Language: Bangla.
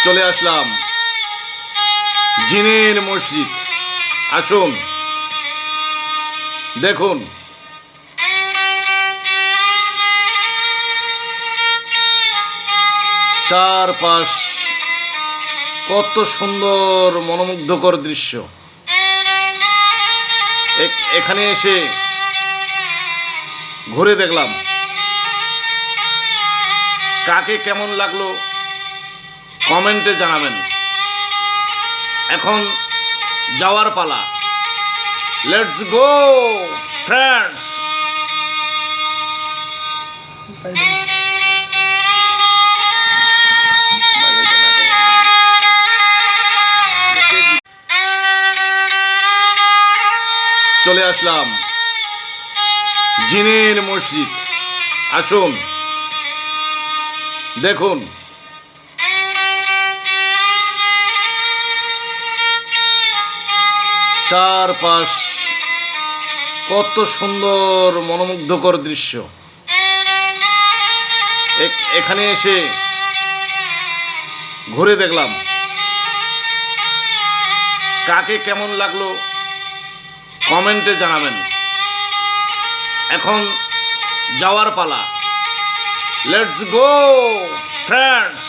চলে আসলাম জিনের মসজিদ। আসুন দেখুন চারপাশ কত সুন্দর মনোমুগ্ধকর দৃশ্য। এখানে এসে ঘুরে দেখলাম, কাকে কেমন লাগলো কমেন্টে জানাবেন। এখন যাওয়ার পালা। Let's go friends. চলে আসলাম জিনের মসজিদ। আসুন দেখুন চারপাশ কত সুন্দর মনোমুগ্ধকর দৃশ্য। এখানে এসে ঘুরে দেখলাম, কাকে কেমন লাগলো কমেন্টে জানাবেন। এখন যাওয়ার পালা। Let's go friends.